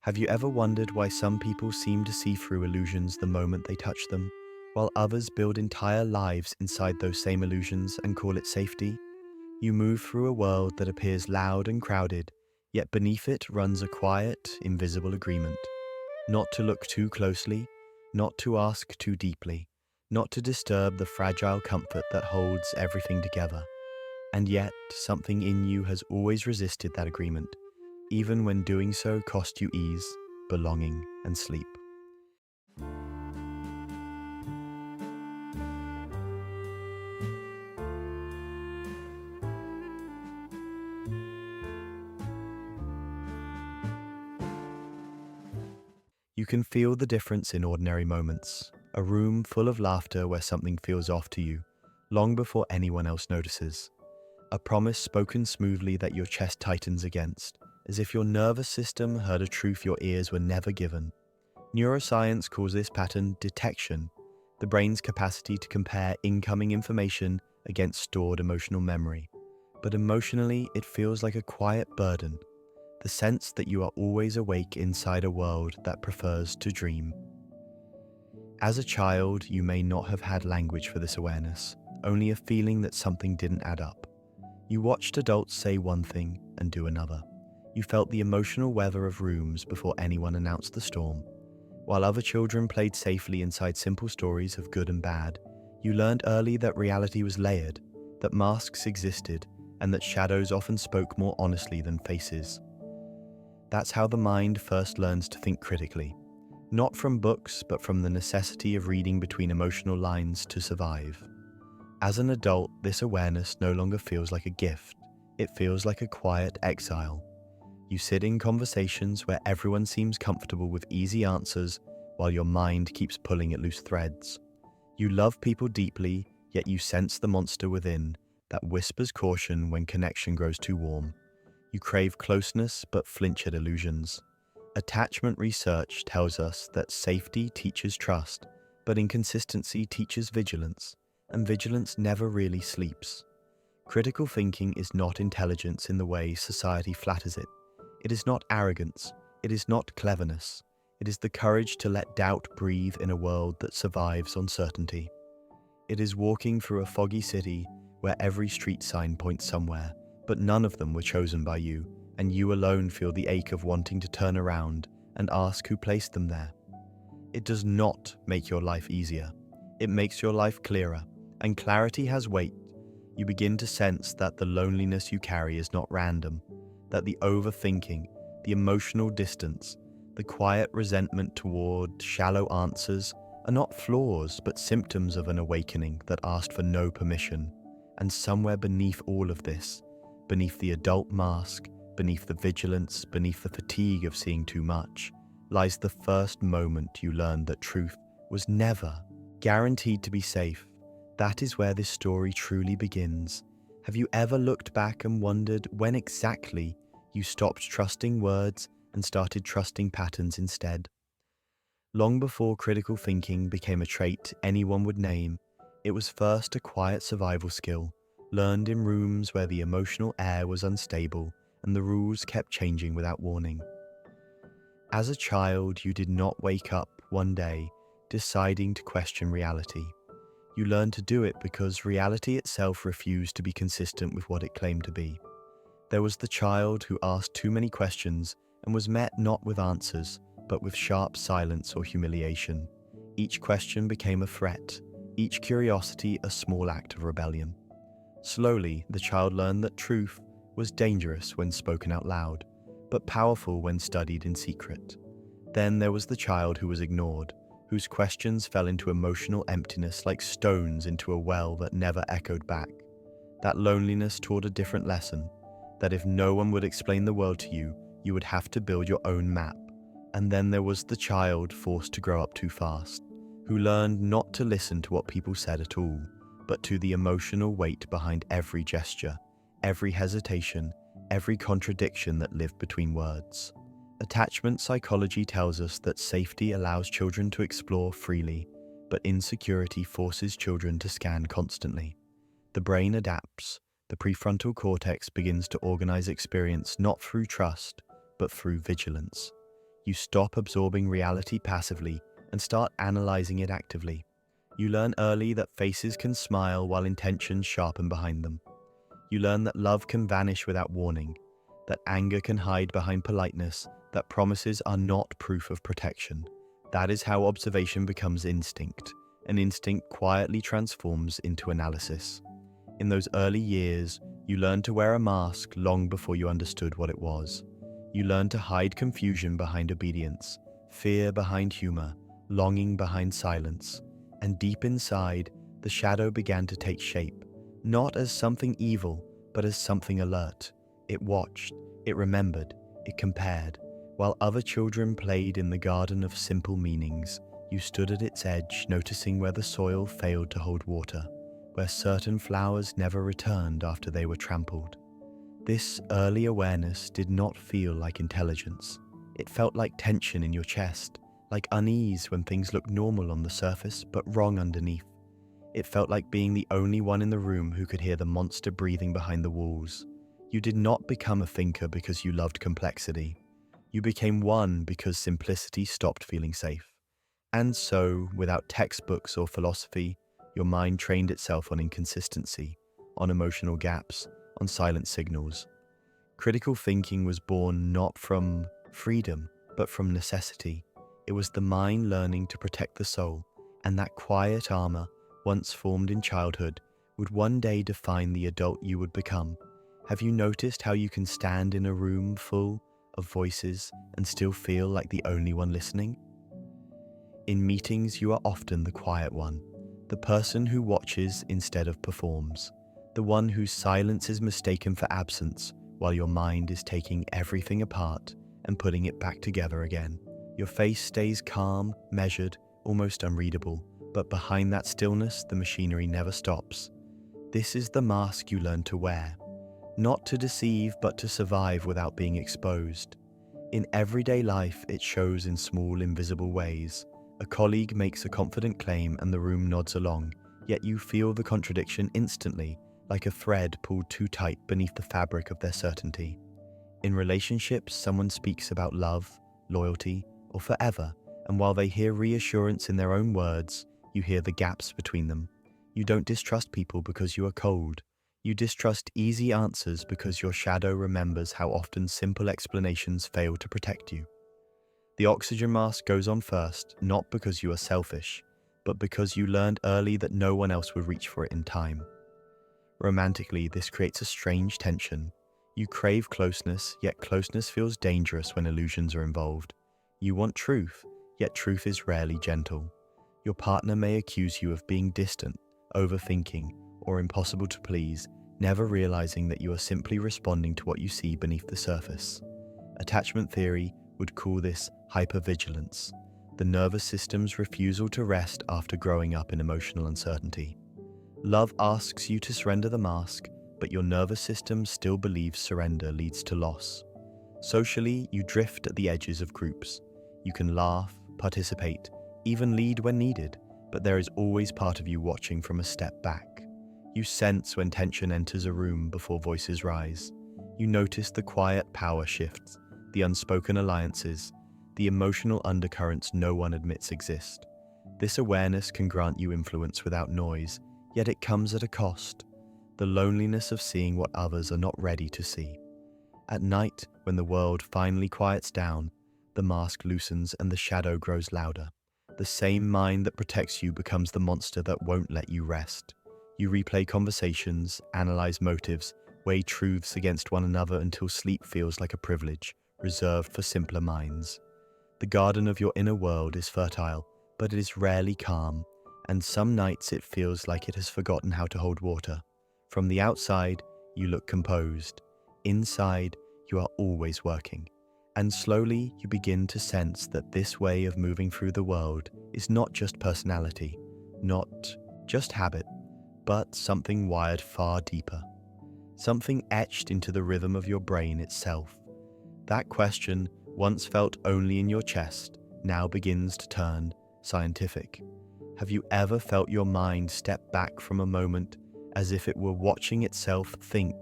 Have you ever wondered why some people seem to see through illusions the moment they touch them, while others build entire lives inside those same illusions and call it safety? You move through a world that appears loud and crowded, yet beneath it runs a quiet, invisible agreement. Not to look too closely, not to ask too deeply, not to disturb the fragile comfort that holds everything together. And yet, something in you has always resisted that agreement, even when doing so cost you ease, belonging, and sleep. You can feel the difference in ordinary moments. A room full of laughter where something feels off to you, long before anyone else notices. A promise spoken smoothly that your chest tightens against, as if your nervous system heard a truth your ears were never given. Neuroscience calls this pattern detection, the brain's capacity to compare incoming information against stored emotional memory. But emotionally, it feels like a quiet burden, the sense that you are always awake inside a world that prefers to dream. As a child, you may not have had language for this awareness, only a feeling that something didn't add up. You watched adults say one thing and do another. You felt the emotional weather of rooms before anyone announced the storm. While other children played safely inside simple stories of good and bad, you learned early that reality was layered, that masks existed, and that shadows often spoke more honestly than faces. That's how the mind first learns to think critically, not from books, but from the necessity of reading between emotional lines to survive. As an adult, this awareness no longer feels like a gift, it feels like a quiet exile. You sit in conversations where everyone seems comfortable with easy answers while your mind keeps pulling at loose threads. You love people deeply, yet you sense the monster within that whispers caution when connection grows too warm. You crave closeness but flinch at illusions. Attachment research tells us that safety teaches trust, but inconsistency teaches vigilance, and vigilance never really sleeps. Critical thinking is not intelligence in the way society flatters it. It is not arrogance. It is not cleverness. It is the courage to let doubt breathe in a world that survives uncertainty. It is walking through a foggy city where every street sign points somewhere, but none of them were chosen by you, and you alone feel the ache of wanting to turn around and ask who placed them there. It does not make your life easier. It makes your life clearer, and clarity has weight. You begin to sense that the loneliness you carry is not random, that the overthinking, the emotional distance, the quiet resentment toward shallow answers are not flaws but symptoms of an awakening that asked for no permission. And somewhere beneath all of this, beneath the adult mask, beneath the vigilance, beneath the fatigue of seeing too much, lies the first moment you learned that truth was never guaranteed to be safe. That is where this story truly begins. Have you ever looked back and wondered when exactly you stopped trusting words and started trusting patterns instead? Long before critical thinking became a trait anyone would name, it was first a quiet survival skill, learned in rooms where the emotional air was unstable and the rules kept changing without warning. As a child, you did not wake up one day deciding to question reality. You learned to do it because reality itself refused to be consistent with what it claimed to be. There was the child who asked too many questions and was met not with answers, but with sharp silence or humiliation. Each question became a threat, each curiosity a small act of rebellion. Slowly, the child learned that truth was dangerous when spoken out loud, but powerful when studied in secret. Then there was the child who was ignored, whose questions fell into emotional emptiness like stones into a well that never echoed back. That loneliness taught a different lesson, that if no one would explain the world to you, you would have to build your own map. And then there was the child forced to grow up too fast, who learned not to listen to what people said at all, but to the emotional weight behind every gesture, every hesitation, every contradiction that lived between words. Attachment psychology tells us that safety allows children to explore freely, but insecurity forces children to scan constantly. The brain adapts. The prefrontal cortex begins to organize experience not through trust, but through vigilance. You stop absorbing reality passively and start analyzing it actively. You learn early that faces can smile while intentions sharpen behind them. You learn that love can vanish without warning, that anger can hide behind politeness, that promises are not proof of protection. That is how observation becomes instinct, and instinct quietly transforms into analysis. In those early years, you learn to wear a mask long before you understood what it was. You learn to hide confusion behind obedience, fear behind humor, longing behind silence. And deep inside, the shadow began to take shape, not as something evil, but as something alert. It watched, it remembered, it compared. While other children played in the garden of simple meanings, you stood at its edge, noticing where the soil failed to hold water, where certain flowers never returned after they were trampled. This early awareness did not feel like intelligence. It felt like tension in your chest, like unease when things look normal on the surface but wrong underneath. It felt like being the only one in the room who could hear the monster breathing behind the walls. You did not become a thinker because you loved complexity. You became one because simplicity stopped feeling safe. And so, without textbooks or philosophy, your mind trained itself on inconsistency, on emotional gaps, on silent signals. Critical thinking was born not from freedom, but from necessity. It was the mind learning to protect the soul, and that quiet armor, once formed in childhood, would one day define the adult you would become. Have you noticed how you can stand in a room full of voices and still feel like the only one listening? In meetings, you are often the quiet one, the person who watches instead of performs, the one whose silence is mistaken for absence while your mind is taking everything apart and putting it back together again. Your face stays calm, measured, almost unreadable, but behind that stillness, the machinery never stops. This is the mask you learn to wear, not to deceive, but to survive without being exposed. In everyday life, it shows in small, invisible ways. A colleague makes a confident claim and the room nods along, yet you feel the contradiction instantly, like a thread pulled too tight beneath the fabric of their certainty. In relationships, someone speaks about love, loyalty, or forever, and while they hear reassurance in their own words, you hear the gaps between them. You don't distrust people because you are cold. You distrust easy answers because your shadow remembers how often simple explanations fail to protect you. The oxygen mask goes on first, not because you are selfish, but because you learned early that no one else would reach for it in time. Romantically, this creates a strange tension. You crave closeness, yet closeness feels dangerous when illusions are involved. You want truth, yet truth is rarely gentle. Your partner may accuse you of being distant, overthinking, or impossible to please, never realizing that you are simply responding to what you see beneath the surface. Attachment theory would call this hypervigilance, the nervous system's refusal to rest after growing up in emotional uncertainty. Love asks you to surrender the mask, but your nervous system still believes surrender leads to loss. Socially, you drift at the edges of groups. You can laugh, participate, even lead when needed, but there is always part of you watching from a step back. You sense when tension enters a room before voices rise. You notice the quiet power shifts, the unspoken alliances, the emotional undercurrents no one admits exist. This awareness can grant you influence without noise, yet it comes at a cost, the loneliness of seeing what others are not ready to see. At night, when the world finally quiets down, the mask loosens and the shadow grows louder. The same mind that protects you becomes the monster that won't let you rest. You replay conversations, analyze motives, weigh truths against one another until sleep feels like a privilege, reserved for simpler minds. The garden of your inner world is fertile, but it is rarely calm, and some nights it feels like it has forgotten how to hold water. From the outside, you look composed. Inside, you are always working. And slowly, you begin to sense that this way of moving through the world is not just personality, not just habit, but something wired far deeper. Something etched into the rhythm of your brain itself. That question, once felt only in your chest, now begins to turn scientific. Have you ever felt your mind step back from a moment as if it were watching itself think,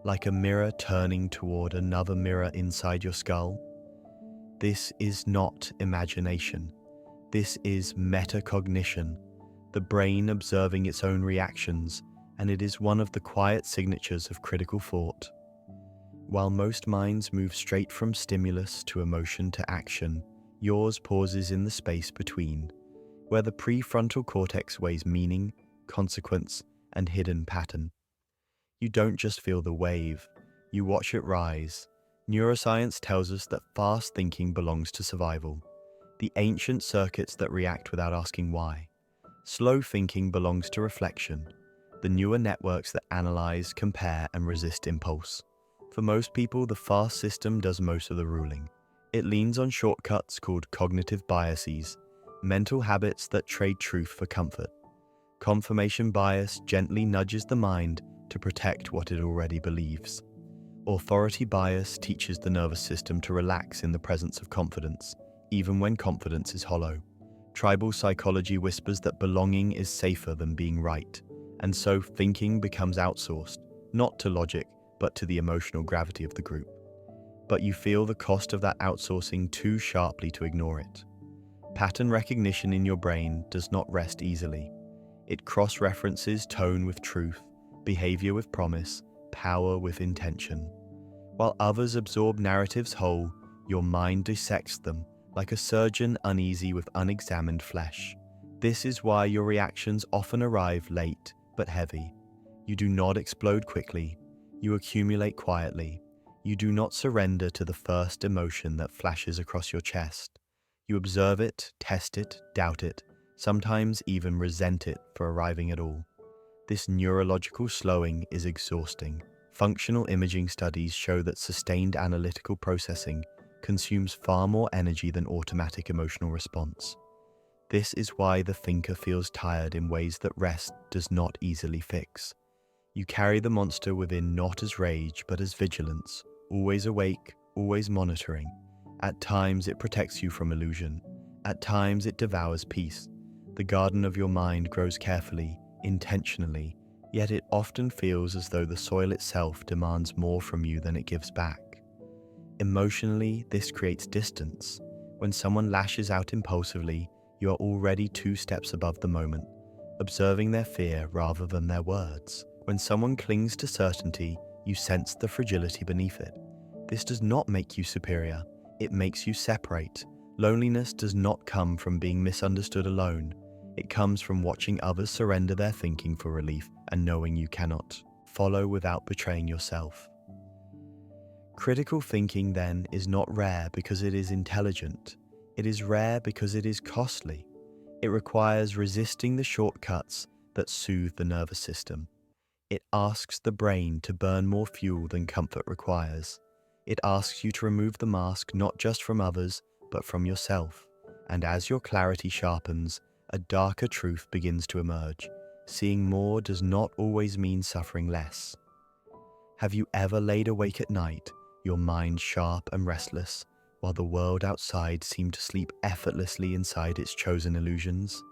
like a mirror turning toward another mirror inside your skull? This is not imagination. This is metacognition, the brain observing its own reactions, and it is one of the quiet signatures of critical thought. While most minds move straight from stimulus to emotion to action, yours pauses in the space between, where the prefrontal cortex weighs meaning, consequence, and hidden pattern. You don't just feel the wave, you watch it rise. Neuroscience tells us that fast thinking belongs to survival, the ancient circuits that react without asking why. Slow thinking belongs to reflection, the newer networks that analyze, compare, and resist impulse. For most people, the fast system does most of the ruling. It leans on shortcuts called cognitive biases, mental habits that trade truth for comfort. Confirmation bias gently nudges the mind to protect what it already believes. Authority bias teaches the nervous system to relax in the presence of confidence, even when confidence is hollow. Tribal psychology whispers that belonging is safer than being right, and so thinking becomes outsourced, not to logic, but to the emotional gravity of the group. But you feel the cost of that outsourcing too sharply to ignore it. Pattern recognition in your brain does not rest easily. It cross-references tone with truth, behavior with promise, power with intention. While others absorb narratives whole, your mind dissects them, like a surgeon uneasy with unexamined flesh. This is why your reactions often arrive late but heavy. You do not explode quickly. You accumulate quietly. You do not surrender to the first emotion that flashes across your chest. You observe it, test it, doubt it, sometimes even resent it for arriving at all. This neurological slowing is exhausting. Functional imaging studies show that sustained analytical processing consumes far more energy than automatic emotional response. This is why the thinker feels tired in ways that rest does not easily fix. You carry the monster within not as rage, but as vigilance, always awake, always monitoring. At times it protects you from illusion. At times it devours peace. The garden of your mind grows carefully, intentionally, yet it often feels as though the soil itself demands more from you than it gives back. Emotionally, this creates distance. When someone lashes out impulsively, you are already 2 steps above the moment, observing their fear rather than their words. When someone clings to certainty, you sense the fragility beneath it. This does not make you superior, it makes you separate. Loneliness does not come from being misunderstood alone. It comes from watching others surrender their thinking for relief and knowing you cannot follow without betraying yourself. Critical thinking, then, is not rare because it is intelligent. It is rare because it is costly. It requires resisting the shortcuts that soothe the nervous system. It asks the brain to burn more fuel than comfort requires. It asks you to remove the mask not just from others, but from yourself. And as your clarity sharpens, a darker truth begins to emerge. Seeing more does not always mean suffering less. Have you ever laid awake at night, your mind sharp and restless, while the world outside seemed to sleep effortlessly inside its chosen illusions?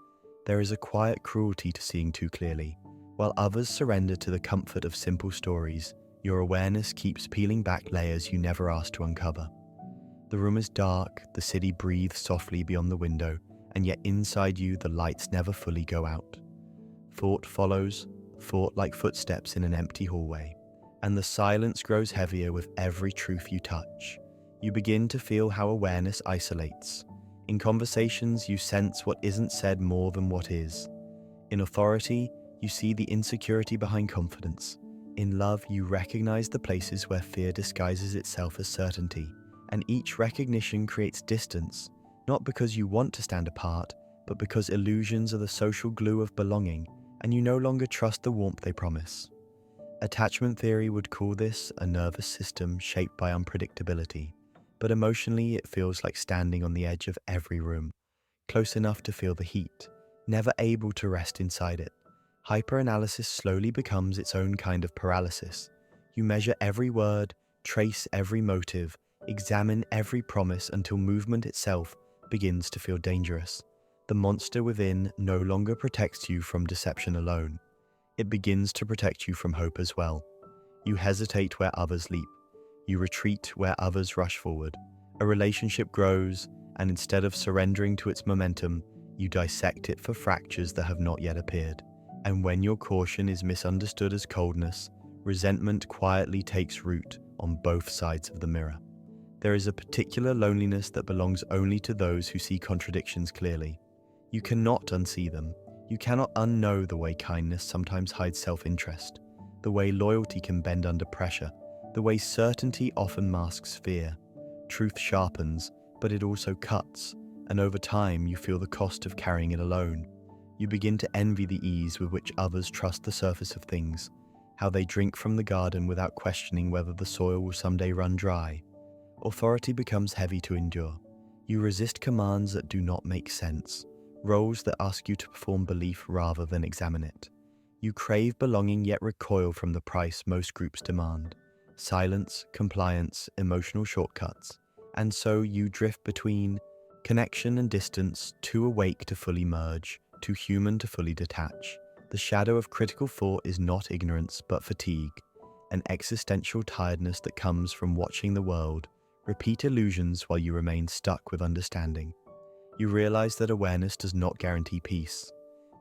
There is a quiet cruelty to seeing too clearly. While others surrender to the comfort of simple stories, your awareness keeps peeling back layers you never asked to uncover. The room is dark, the city breathes softly beyond the window, and yet inside you the lights never fully go out. Thought follows, thought like footsteps in an empty hallway, and the silence grows heavier with every truth you touch. You begin to feel how awareness isolates. In conversations, you sense what isn't said more than what is. In authority, you see the insecurity behind confidence. In love, you recognize the places where fear disguises itself as certainty, and each recognition creates distance, not because you want to stand apart, but because illusions are the social glue of belonging, and you no longer trust the warmth they promise. Attachment theory would call this a nervous system shaped by unpredictability, but emotionally it feels like standing on the edge of every room, close enough to feel the heat, never able to rest inside it. Hyperanalysis slowly becomes its own kind of paralysis. You measure every word, trace every motive, examine every promise until movement itself begins to feel dangerous. The monster within no longer protects you from deception alone. It begins to protect you from hope as well. You hesitate where others leap. You retreat where others rush forward. A relationship grows, and instead of surrendering to its momentum, you dissect it for fractures that have not yet appeared. And when your caution is misunderstood as coldness, resentment quietly takes root on both sides of the mirror. There is a particular loneliness that belongs only to those who see contradictions clearly. You cannot unsee them. You cannot unknow the way kindness sometimes hides self-interest, the way loyalty can bend under pressure, the way certainty often masks fear. Truth sharpens, but it also cuts, and over time you feel the cost of carrying it alone. You begin to envy the ease with which others trust the surface of things, how they drink from the garden without questioning whether the soil will someday run dry. Authority becomes heavy to endure. You resist commands that do not make sense, roles that ask you to perform belief rather than examine it. You crave belonging yet recoil from the price most groups demand: silence, compliance, emotional shortcuts. And so you drift between connection and distance, too awake to fully merge, too human to fully detach. The shadow of critical thought is not ignorance but fatigue, an existential tiredness that comes from watching the world repeat illusions while you remain stuck with understanding. You realize that awareness does not guarantee peace.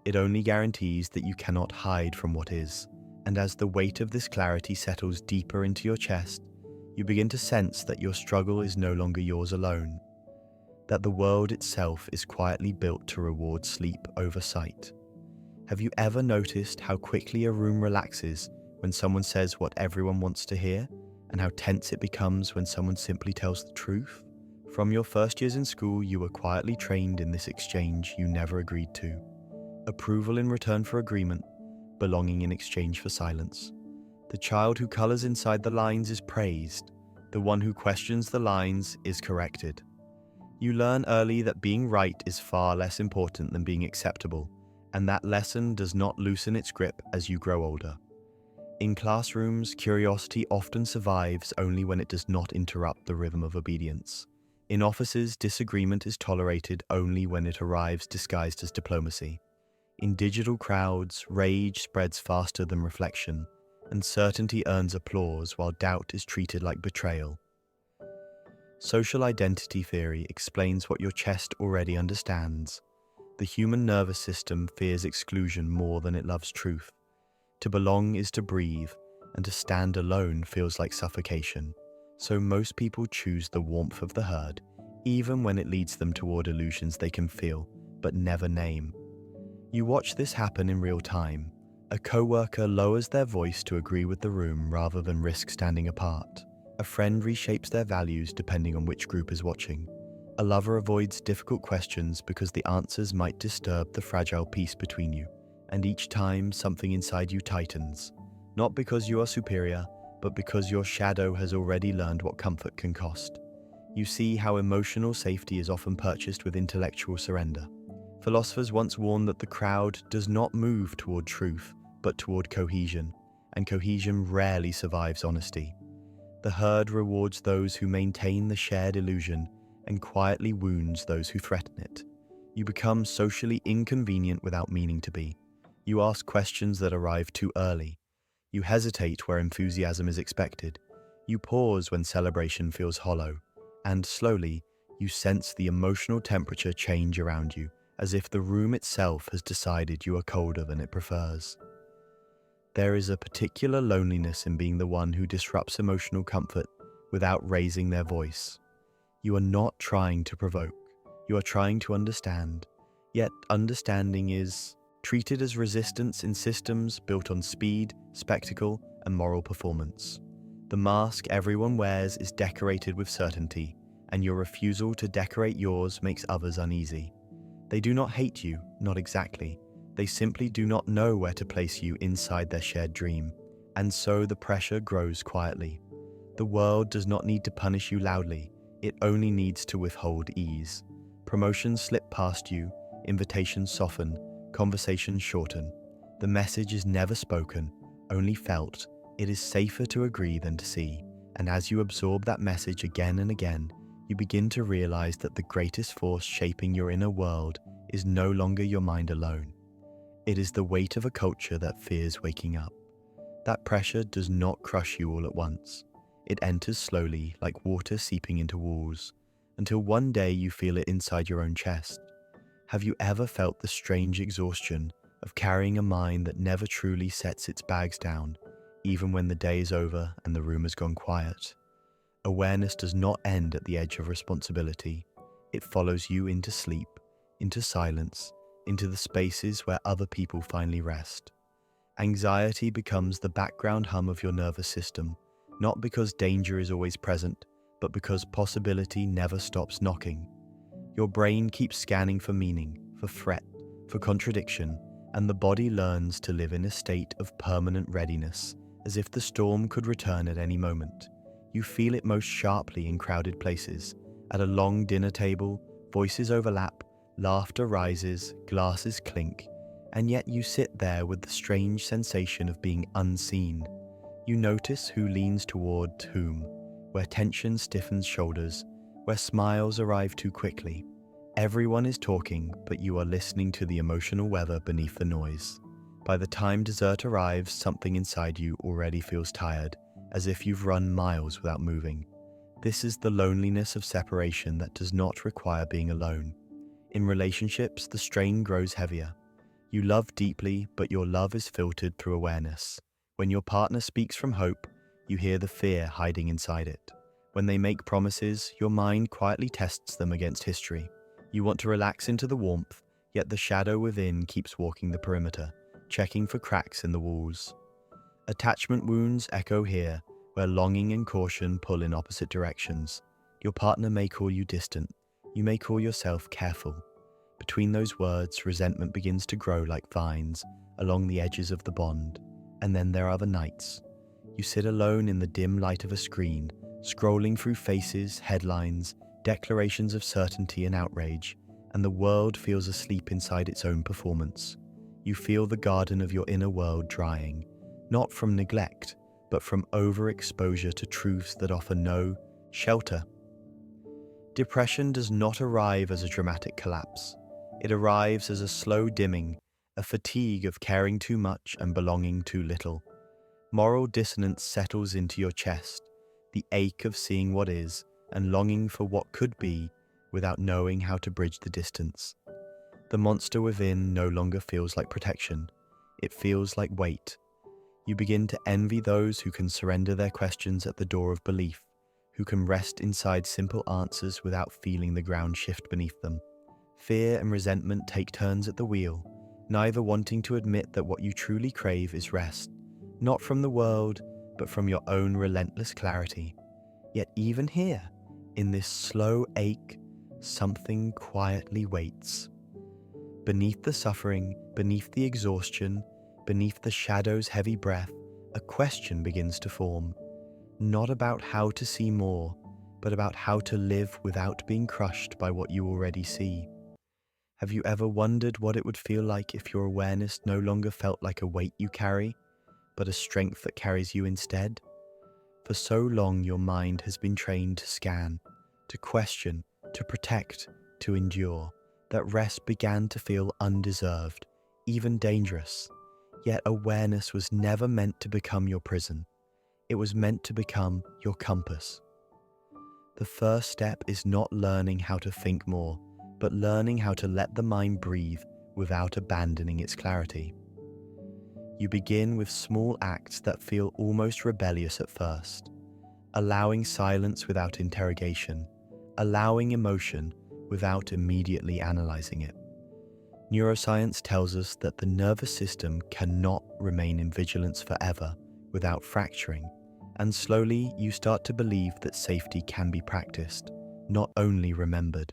It only guarantees that you cannot hide from what is. And as the weight of this clarity settles deeper into your chest, you begin to sense that your struggle is no longer yours alone, that the world itself is quietly built to reward sleep over sight. Have you ever noticed how quickly a room relaxes when someone says what everyone wants to hear, and how tense it becomes when someone simply tells the truth? From your first years in school, you were quietly trained in this exchange you never agreed to. Approval in return for agreement, belonging in exchange for silence. The child who colors inside the lines is praised. The one who questions the lines is corrected. You learn early that being right is far less important than being acceptable, and that lesson does not loosen its grip as you grow older. In classrooms, curiosity often survives only when it does not interrupt the rhythm of obedience. In offices, disagreement is tolerated only when it arrives disguised as diplomacy. In digital crowds, rage spreads faster than reflection, and certainty earns applause while doubt is treated like betrayal. Social identity theory explains what your chest already understands. The human nervous system fears exclusion more than it loves truth. To belong is to breathe, and to stand alone feels like suffocation. So most people choose the warmth of the herd, even when it leads them toward illusions they can feel, but never name. You watch this happen in real time. A coworker lowers their voice to agree with the room rather than risk standing apart. A friend reshapes their values depending on which group is watching. A lover avoids difficult questions because the answers might disturb the fragile peace between you. And each time, something inside you tightens, not because you are superior, but because your shadow has already learned what comfort can cost. You see how emotional safety is often purchased with intellectual surrender. Philosophers once warned that the crowd does not move toward truth, but toward cohesion, and cohesion rarely survives honesty. The herd rewards those who maintain the shared illusion and quietly wounds those who threaten it. You become socially inconvenient without meaning to be. You ask questions that arrive too early. You hesitate where enthusiasm is expected. You pause when celebration feels hollow. And slowly, you sense the emotional temperature change around you, as if the room itself has decided you are colder than it prefers. There is a particular loneliness in being the one who disrupts emotional comfort without raising their voice. You are not trying to provoke. You are trying to understand. Yet understanding is treated as resistance in systems built on speed, spectacle, and moral performance. The mask everyone wears is decorated with certainty, and your refusal to decorate yours makes others uneasy. They do not hate you, not exactly. They simply do not know where to place you inside their shared dream, and so the pressure grows quietly. The world does not need to punish you loudly, it only needs to withhold ease. Promotions slip past you, invitations soften, conversations shorten. The message is never spoken, only felt. It is safer to agree than to see, and as you absorb that message again and again, you begin to realize that the greatest force shaping your inner world is no longer your mind alone. It is the weight of a culture that fears waking up. That pressure does not crush you all at once. It enters slowly, like water seeping into walls. until one day you feel it inside your own chest. Have you ever felt the strange exhaustion of carrying a mind that never truly sets its bags down, even when the day is over and the room has gone quiet? Awareness does not end at the edge of responsibility. It follows you into sleep, into silence, into the spaces where other people finally rest. Anxiety becomes the background hum of your nervous system, not because danger is always present, but because possibility never stops knocking. Your brain keeps scanning for meaning, for threat, for contradiction, and the body learns to live in a state of permanent readiness, as if the storm could return at any moment. You feel it most sharply in crowded places. At a long dinner table, voices overlap, laughter rises, glasses clink, and yet you sit there with the strange sensation of being unseen. You notice who leans toward whom, where tension stiffens shoulders, where smiles arrive too quickly. Everyone is talking, but you are listening to the emotional weather beneath the noise. By the time dessert arrives, something inside you already feels tired, as if you've run miles without moving. This is the loneliness of separation that does not require being alone. In relationships, the strain grows heavier. You love deeply, but your love is filtered through awareness. When your partner speaks from hope, you hear the fear hiding inside it. When they make promises, your mind quietly tests them against history. You want to relax into the warmth, yet the shadow within keeps walking the perimeter, checking for cracks in the walls. Attachment wounds echo here, where longing and caution pull in opposite directions. Your partner may call you distant. You may call yourself careful. Between those words, resentment begins to grow like vines along the edges of the bond. And then there are the nights. You sit alone in the dim light of a screen, scrolling through faces, headlines, declarations of certainty and outrage, and the world feels asleep inside its own performance. You feel the garden of your inner world drying, not from neglect, but from overexposure to truths that offer no shelter. Depression does not arrive as a dramatic collapse. It arrives as a slow dimming, a fatigue of caring too much and belonging too little. Moral dissonance settles into your chest, the ache of seeing what is and longing for what could be without knowing how to bridge the distance. The monster within no longer feels like protection. It feels like weight. You begin to envy those who can surrender their questions at the door of belief, who can rest inside simple answers without feeling the ground shift beneath them. Fear and resentment take turns at the wheel, neither wanting to admit that what you truly crave is rest, not from the world, but from your own relentless clarity. Yet even here, in this slow ache, something quietly waits. Beneath the suffering, beneath the exhaustion, beneath the shadow's heavy breath, a question begins to form. Not about how to see more, but about how to live without being crushed by what you already see. Have you ever wondered what it would feel like if your awareness no longer felt like a weight you carry, but a strength that carries you instead? For so long, your mind has been trained to scan, to question, to protect, to endure, that rest began to feel undeserved, even dangerous. Yet awareness was never meant to become your prison. It was meant to become your compass. The first step is not learning how to think more, but learning how to let the mind breathe without abandoning its clarity. You begin with small acts that feel almost rebellious at first, allowing silence without interrogation, allowing emotion without immediately analyzing it. Neuroscience tells us that the nervous system cannot remain in vigilance forever without fracturing, and slowly you start to believe that safety can be practiced, not only remembered.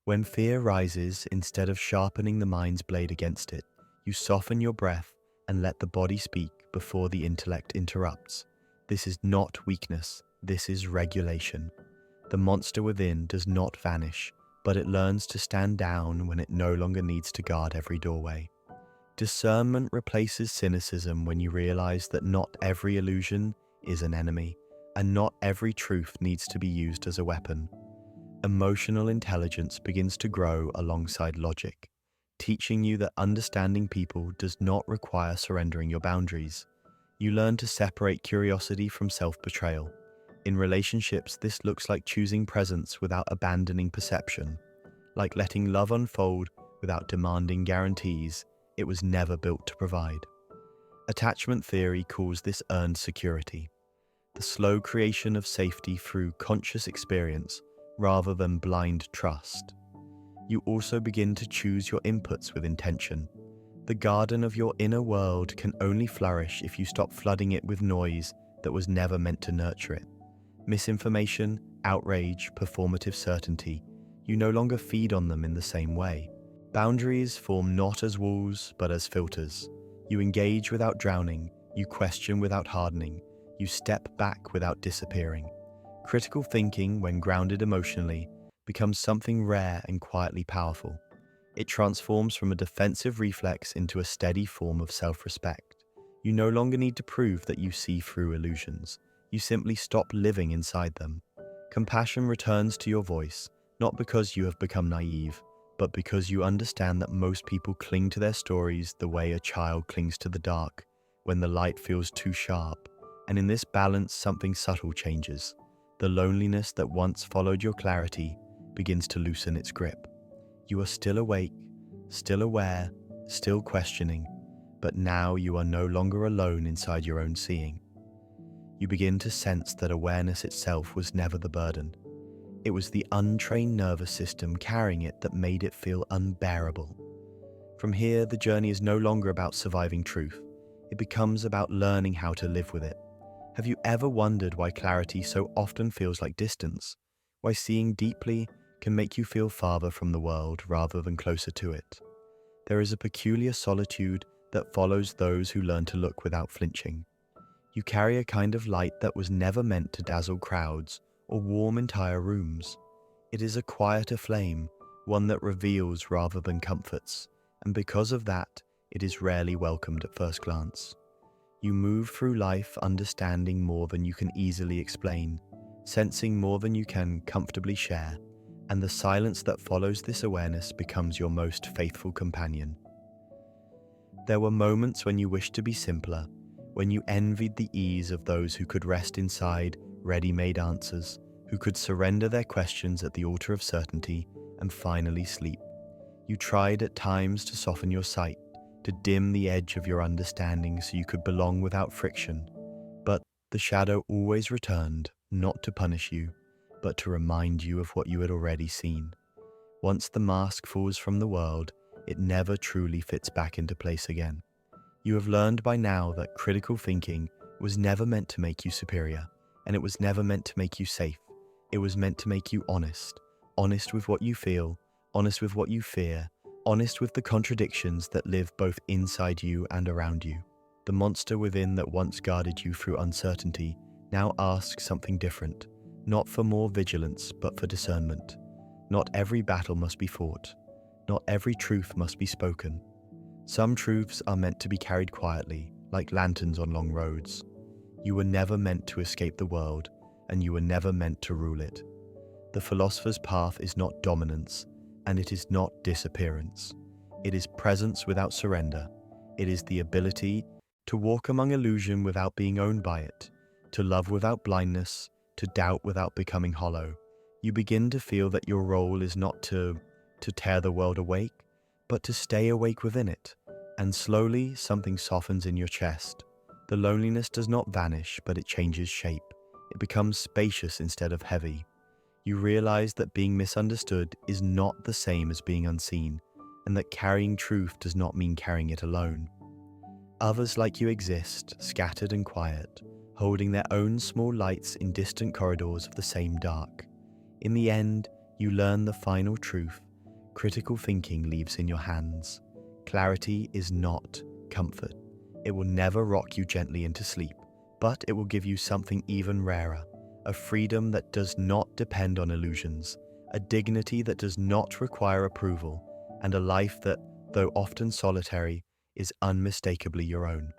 When fear rises, instead of sharpening the mind's blade against it, you soften your breath and let the body speak before the intellect interrupts. This is not weakness, this is regulation. The monster within does not vanish, but it learns to stand down when it no longer needs to guard every doorway. Discernment replaces cynicism when you realize that not every illusion is an enemy, and not every truth needs to be used as a weapon. Emotional intelligence begins to grow alongside logic, teaching you that understanding people does not require surrendering your boundaries. You learn to separate curiosity from self-betrayal, In relationships, this looks like choosing presence without abandoning perception, like letting love unfold without demanding guarantees it was never built to provide. Attachment theory calls this earned security, the slow creation of safety through conscious experience rather than blind trust. You also begin to choose your inputs with intention. The garden of your inner world can only flourish if you stop flooding it with noise that was never meant to nurture it. Misinformation, outrage, performative certainty, you no longer feed on them in the same way. Boundaries form not as walls, but as filters. You engage without drowning, you question without hardening, you step back without disappearing. Critical thinking, when grounded emotionally, becomes something rare and quietly powerful. It transforms from a defensive reflex into a steady form of self-respect. You no longer need to prove that you see through illusions. You simply stop living inside them. Compassion returns to your voice, not because you have become naive, but because you understand that most people cling to their stories the way a child clings to the dark, when the light feels too sharp. And in this balance, something subtle changes. The loneliness that once followed your clarity begins to loosen its grip. You are still awake, still aware, still questioning, but now you are no longer alone inside your own seeing. You begin to sense that awareness itself was never the burden. It was the untrained nervous system carrying it that made it feel unbearable. From here, the journey is no longer about surviving truth. It becomes about learning how to live with it. Have you ever wondered why clarity so often feels like distance? Why seeing deeply can make you feel farther from the world rather than closer to it? There is a peculiar solitude that follows those who learn to look without flinching. You carry a kind of light that was never meant to dazzle crowds or warm entire rooms. It is a quieter flame, one that reveals rather than comforts, and because of that, it is rarely welcomed at first glance. You move through life understanding more than you can easily explain, sensing more than you can comfortably share, and the silence that follows this awareness becomes your most faithful companion. There were moments when you wished to be simpler, when you envied the ease of those who could rest inside ready-made answers, who could surrender their questions at the altar of certainty and finally sleep. You tried at times to soften your sight, to dim the edge of your understanding so you could belong without friction. But the shadow always returned, not to punish you, but to remind you of what you had already seen. Once the mask falls from the world, it never truly fits back into place again. You have learned by now that critical thinking was never meant to make you superior, and it was never meant to make you safe. It was meant to make you honest, honest with what you feel, honest with what you fear, honest with the contradictions that live both inside you and around you. The monster within that once guarded you through uncertainty now asks something different, not for more vigilance, but for discernment. Not every battle must be fought. Not every truth must be spoken. Some truths are meant to be carried quietly, like lanterns on long roads. You were never meant to escape the world, and you were never meant to rule it. The philosopher's path is not dominance, and it is not disappearance. It is presence without surrender. It is the ability to walk among illusion without being owned by it, to love without blindness, to doubt without becoming hollow. You begin to feel that your role is not to tear the world awake, but to stay awake within it. And slowly, something softens in your chest. The loneliness does not vanish, but it changes shape. It becomes spacious instead of heavy. You realize that being misunderstood is not the same as being unseen, and that carrying truth does not mean carrying it alone. Others like you exist, scattered and quiet, holding their own small lights in distant corridors of the same dark. In the end, you learn the final truth. Critical thinking leaves in your hands. Clarity is not comfort. It will never rock you gently into sleep, but it will give you something even rarer, a freedom that does not depend on illusions, a dignity that does not require approval, and a life that, though often solitary, is unmistakably your own.